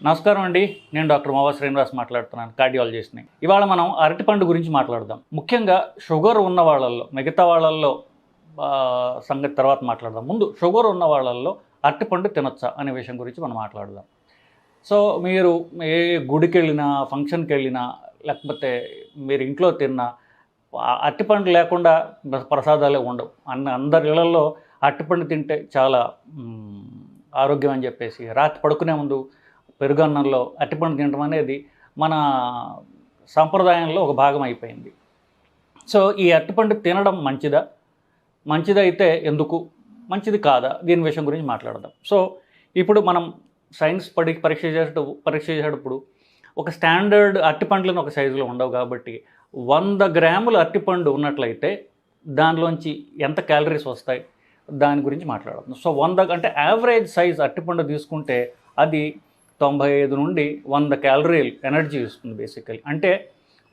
నమస్కారం అండి. నేను డాక్టర్ మోవా శ్రీనివాస్ మాట్లాడుతున్నాను, కార్డియాలజిస్ట్ని. ఇవాళ మనం అరటిపండు గురించి మాట్లాడదాం. ముఖ్యంగా షుగర్ ఉన్న వాళ్ళల్లో, మిగతా వాళ్ళల్లో సంగతి తర్వాత మాట్లాడదాం. ముందు షుగర్ ఉన్న వాళ్ళల్లో అరటిపండు తినొచ్చా అనే విషయం గురించి మనం మాట్లాడదాం. సో మీరు ఏ గుడికి వెళ్ళినా, ఫంక్షన్కి వెళ్ళినా, లేకపోతే మీరు ఇంట్లో తిన్నా అరటిపండు లేకుండా ప్రసాదాలే ఉండవు. అందరి ఇళ్లలో అరటిపండు తింటే చాలా ఆరోగ్యం అని చెప్పేసి రాత్రి పడుకునే ముందు పెరుగన్నంలో అరటిపండు తినడం అనేది మన సాంప్రదాయంలో ఒక భాగం అయిపోయింది. సో ఈ అరటిపండు తినడం మంచిదైతే ఎందుకు, మంచిది కాదా, దీని విషయం గురించి మాట్లాడదాం. సో ఇప్పుడు మనం సైన్స్ పరీక్ష చేసేటప్పుడు ఒక స్టాండర్డ్ అరటిపండ్లను ఒక సైజులో ఉండవు కాబట్టి 100 గ్రాముల అరటిపండు ఉన్నట్లయితే దానిలోంచి ఎంత క్యాలరీస్ వస్తాయి దాని గురించి మాట్లాడదాం. సో 100 అంటే యావరేజ్ సైజ్ అరటిపండు తీసుకుంటే అది 95 నుండి 100 క్యాలరీలు ఎనర్జీ ఇస్తుంది బేసికలీ. అంటే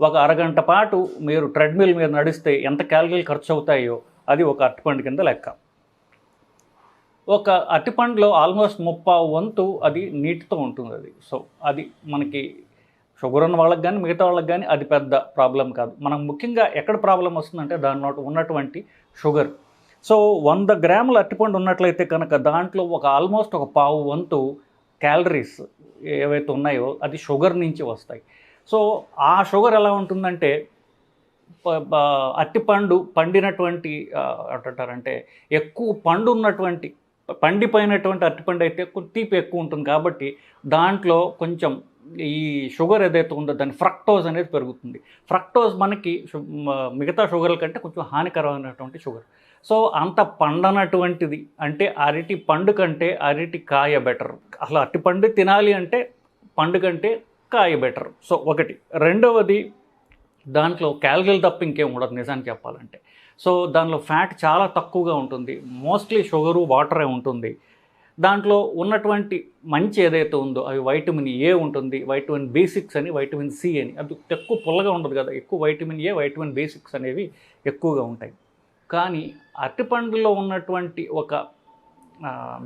ఒక అరగంట పాటు మీరు ట్రెడ్మిల్ మీద నడిస్తే ఎంత క్యాలరీలు ఖర్చు అవుతాయో అది ఒక అరటిపండు కింద లెక్క. ఒక అరటిపండులో ఆల్మోస్ట్ 30 వంతు అది నీటితో ఉంటుంది అది. సో అది మనకి షుగర్ ఉన్న వాళ్ళకి కానీ మిగతా వాళ్ళకి కానీ అది పెద్ద ప్రాబ్లం కాదు. మనం ముఖ్యంగా ఎక్కడ ప్రాబ్లం వస్తుందంటే దానిలో ఉన్నటువంటి షుగర్. సో 100 గ్రాముల అరటిపండు ఉన్నట్లయితే కనుక దాంట్లో ఆల్మోస్ట్ ఒక 1/4 వంతు క్యాలరీస్ ఏవైతే ఉన్నాయో అది షుగర్ నుంచి వస్తాయి. సో ఆ షుగర్ ఎలా ఉంటుందంటే అరటిపండు పండినటువంటి అంటారంటే ఎక్కువ పండు ఉన్నటువంటి పండిపోయినటువంటి అరటిపండు అయితే తీపి ఎక్కువ ఉంటుంది కాబట్టి దాంట్లో కొంచెం ఈ షుగర్ ఏదైతే ఉందో దాని ఫ్రక్టోజ్ అనేది పెరుగుతుంది. ఫ్రక్టోజ్ మనకి మిగతా షుగర్ల కంటే కొంచెం హానికరమైనటువంటి షుగర్. సో అంత పండనటువంటిది అంటే అరటి పండు కంటే అరటి కాయ బెటర్. అసలు అరటి పండు తినాలి అంటే పండు కంటే కాయ బెటర్. సో ఒకటి. రెండవది, దాంట్లో క్యాలరీలు తప్ప ఇంకేం ఉండదు నిజానికి చెప్పాలంటే. సో దానిలో ఫ్యాట్ చాలా తక్కువగా ఉంటుంది, మోస్ట్లీ షుగరు వాటరే ఉంటుంది. దాంట్లో ఉన్నటువంటి మంచి ఏదైతే ఉందో అవి వైటమిన్ ఏ ఉంటుంది, వైటమిన్ B6 అని, వైటమిన్ సి అని. అది ఎక్కువ పుల్లగా ఉండదు కదా, ఎక్కువ వైటమిన్ ఏ, వైటమిన్ B6 అనేవి ఎక్కువగా ఉంటాయి. కానీ అరటిపండులో ఉన్నటువంటి ఒక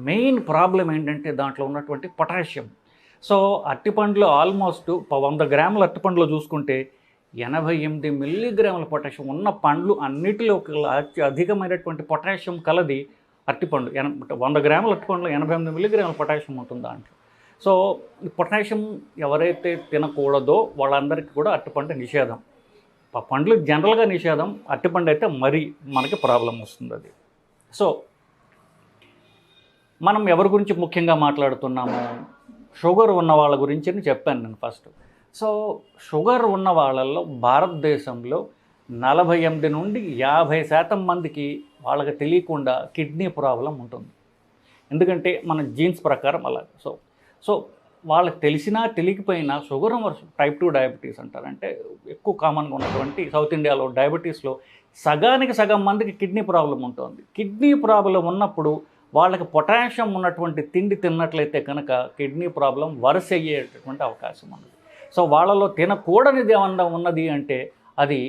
మెయిన్ ప్రాబ్లం ఏంటంటే దాంట్లో ఉన్నటువంటి పొటాషియం. సో అరటిపండులో ఆల్మోస్ట్ 100 గ్రాముల అరటిపండులో చూసుకుంటే 88 మిల్లీగ్రాముల పొటాషియం ఉన్న పండ్లు అన్నిటిలో అధికమైనటువంటి పొటాషియం కలది అరటిపండు. 100 గ్రాముల అరటిపండులో 88 మిల్లీగ్రాముల పొటాషియం ఉంటుంది దాంట్లో. సో ఈ పొటాషియం ఎవరైతే తినకూడదో వాళ్ళందరికీ కూడా అరటిపండు నిషేధం. పండ్లు జనరల్గా నిషేధం, అరటిపండు అయితే మరీ మనకి ప్రాబ్లం వస్తుంది అది. సో మనం ఎవరి గురించి ముఖ్యంగా మాట్లాడుతున్నాము, షుగర్ ఉన్న వాళ్ళ గురించి అని చెప్పాను నేను ఫస్ట్. సో షుగర్ ఉన్న వాళ్ళల్లో భారతదేశంలో 48 నుండి 50% మందికి వాళ్ళకి తెలియకుండా కిడ్నీ ప్రాబ్లం ఉంటుంది. ఎందుకంటే మన జీన్స్ ప్రకారం అలా. సో వాళ్ళకి తెలిసినా తెలియకపోయినా షుగర్ టైప్ 2 డయాబెటీస్ అంటారు. అంటే ఎక్కువ కామన్గా ఉన్నటువంటి సౌత్ ఇండియాలో డయాబెటీస్లో సగానికి సగం మందికి కిడ్నీ ప్రాబ్లం ఉంటుంది. కిడ్నీ ప్రాబ్లం ఉన్నప్పుడు వాళ్ళకి పొటాషియం ఉన్నటువంటి తిండి తిన్నట్లయితే కనుక కిడ్నీ ప్రాబ్లం వరుస అయ్యేటటువంటి అవకాశం ఉంది. సో వాళ్ళలో తినకూడనిది ఏమన్నా ఉన్నది అంటే అది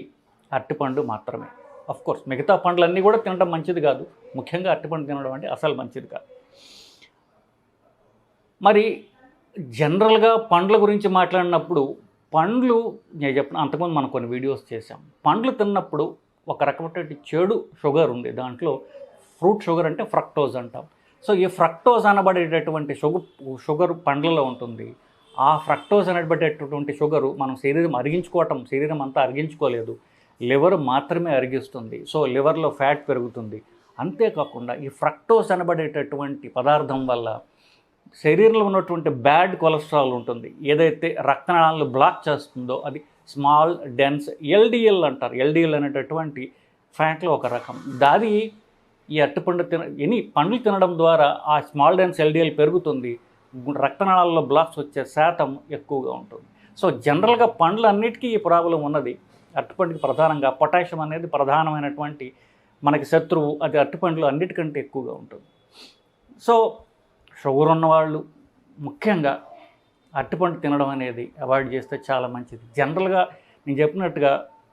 అరటిపండు మాత్రమే. అఫ్కోర్స్ మిగతా పండ్లన్నీ కూడా తినడం మంచిది కాదు, ముఖ్యంగా అరటిపండు తినడం అంటే అసలు మంచిది కాదు. మరి జనరల్గా పండ్ల గురించి మాట్లాడినప్పుడు పండ్లు నేను చెప్పిన అంతకుముందు మనం కొన్ని వీడియోస్ చేసాం. పండ్లు తిన్నప్పుడు ఒక రకమైనటువంటి చెడు షుగర్ ఉంది దాంట్లో. ఫ్రూట్ షుగర్ అంటే ఫ్రక్టోజ్ అంటాం. సో ఈ ఫ్రక్టోజ్ అనబడేటటువంటి షుగర్ పండ్లలో ఉంటుంది. ఆ ఫ్రక్టోజ్ అనబడేటటువంటి షుగరు మనం శరీరం అంతా అరిగించుకోలేదు, లివర్ మాత్రమే అరిగిస్తుంది. సో లివర్లో ఫ్యాట్ పెరుగుతుంది. అంతేకాకుండా ఈ ఫ్రక్టోజ్ అనబడేటటువంటి పదార్థం వల్ల శరీరంలో ఉన్నటువంటి బ్యాడ్ కొలెస్ట్రాల్ ఉంటుంది, ఏదైతే రక్తనాళాలను బ్లాక్ చేస్తుందో అది స్మాల్ డెన్స్ LDL అంటారు. LDL అనేటటువంటి ఫ్యాట్లో ఒక రకం. దాది ఈ అరటిపండు పండ్లు తినడం ద్వారా ఆ స్మాల్ డెన్స్ LDL పెరుగుతుంది, రక్తనాళాల్లో బ్లాక్స్ వచ్చే శాతం ఎక్కువగా ఉంటుంది. సో జనరల్గా పండ్లు అన్నిటికీ ఈ ప్రాబ్లం ఉన్నది. అరటిపండుకి ప్రధానంగా పొటాషియం అనేది ప్రధానమైనటువంటి మనకి శత్రువు. అది అరటిపండ్లు అన్నిటికంటే ఎక్కువగా ఉంటుంది. సో షుగర్ ఉన్నవాళ్ళు ముఖ్యంగా అరటిపండు తినడం అనేది అవాయిడ్ చేస్తే చాలా మంచిది. జనరల్గా నేను చెప్పినట్టుగా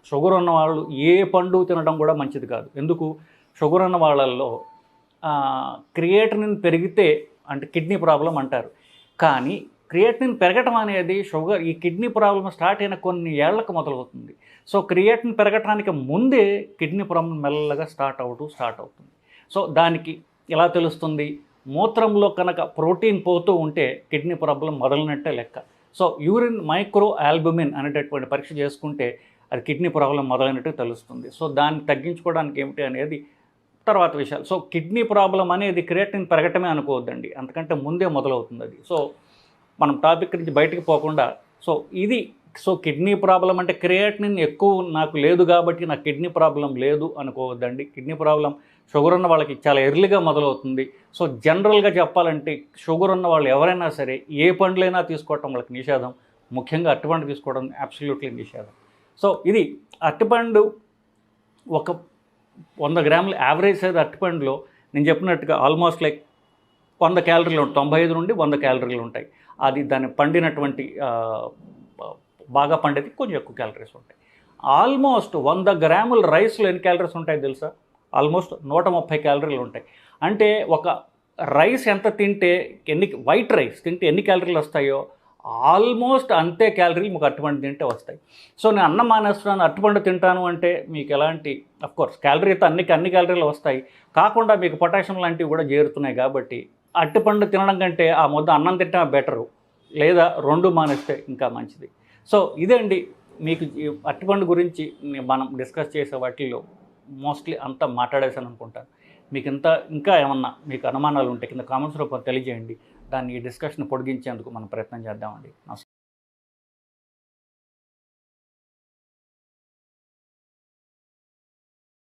షుగర్ ఉన్నవాళ్ళు ఏ పండు తినడం కూడా మంచిది కాదు. ఎందుకు, షుగర్ ఉన్న వాళ్ళల్లో క్రియేటినిన్ పెరిగితే అంటే కిడ్నీ ప్రాబ్లం అంటారు. కానీ క్రియేటినిన్ పెరగటం అనేది షుగర్ ఈ కిడ్నీ ప్రాబ్లమ్ స్టార్ట్ అయిన కొన్ని ఏళ్లకు మొదలవుతుంది. సో క్రియేటినిన్ పెరగటానికి ముందే కిడ్నీ ప్రాబ్లం మెల్లగా స్టార్ట్ అవుతుంది. సో దానికి ఎలా తెలుస్తుంది? మూత్రంలో కనుక ప్రోటీన్ పోతూ ఉంటే కిడ్నీ ప్రాబ్లం మొదలైనట్టే లెక్క. సో యూరిన్ మైక్రో ఆల్బుమిన్ అనేటటువంటి పరీక్ష చేసుకుంటే అది కిడ్నీ ప్రాబ్లం మొదలైనట్టు తెలుస్తుంది. సో దాన్ని తగ్గించుకోవడానికి ఏమిటి అనేది తర్వాత విషయాలు. సో కిడ్నీ ప్రాబ్లం అనేది క్రియేటినిన్ పెరగటమే అనుకోవద్దండి, అంతకంటే ముందే మొదలవుతుంది అది. సో మనం టాపిక్ నుంచి బయటికి పోకుండా సో కిడ్నీ ప్రాబ్లం అంటే క్రియేటినిన్ ఎక్కువ నాకు లేదు కాబట్టి నాకు కిడ్నీ ప్రాబ్లం లేదు అనుకోవద్దండి. కిడ్నీ ప్రాబ్లం షుగర్ ఉన్న వాళ్ళకి చాలా ఎర్లీగా మొదలవుతుంది. సో జనరల్గా చెప్పాలంటే షుగర్ ఉన్న వాళ్ళు ఎవరైనా సరే ఏ పండ్లైనా తీసుకోవటం వాళ్ళకి నిషేధం. ముఖ్యంగా అరటిపండు తీసుకోవడం అబ్సల్యూట్లీ నిషేధం. సో ఇది అరటిపండు ఒక 100 గ్రాముల యావరేజ్ సైజ్ అరటిపండులో నేను చెప్పినట్టుగా ఆల్మోస్ట్ లైక్ 100 క్యాలరీలు ఉంటాయి, 95 నుండి 100 క్యాలరీలు ఉంటాయి. అది దాన్ని పండినటువంటి బాగా పండేది కొంచెం ఎక్కువ క్యాలరీస్ ఉంటాయి. ఆల్మోస్ట్ 100 గ్రాముల రైస్లో ఎన్ని క్యాలరీస్ ఉంటాయి తెలుసా? ఆల్మోస్ట్ 130 క్యాలరీలు ఉంటాయి. అంటే ఒక రైస్ ఎంత తింటే వైట్ రైస్ తింటే ఎన్ని క్యాలరీలు వస్తాయో ఆల్మోస్ట్ అంతే క్యాలరీలు మీకు అరటిపండు తింటే వస్తాయి. సో నేను అన్నం మానేస్తున్నాను అరటిపండు తింటాను అంటే మీకు ఎలాంటి అఫ్కోర్స్ క్యాలరీతో అన్ని క్యాలరీలు వస్తాయి, కాకుండా మీకు పొటాషియం లాంటివి కూడా చేరుతున్నాయి. కాబట్టి అరటిపండు తినడం కంటే ఆ ముద్ద అన్నం తింటే బెటరు, లేదా 2 మానేస్తే ఇంకా మంచిది. సో ఇదే అండి మీకు అరటిపండు గురించి మనం డిస్కస్ చేసే వాటిల్లో మోస్ట్లీ అంతా మాట్లాడేసాను అనుకుంటాను. మీకు ఇంకా ఏమన్నా మీకు అనుమానాలు ఉంటే కింద కామెంట్స్ రూపంలో తెలియజేయండి. దాన్ని ఈ డిస్కషన్ పొడిగించేందుకు మనం ప్రయత్నం చేద్దామండి. నమస్కారం.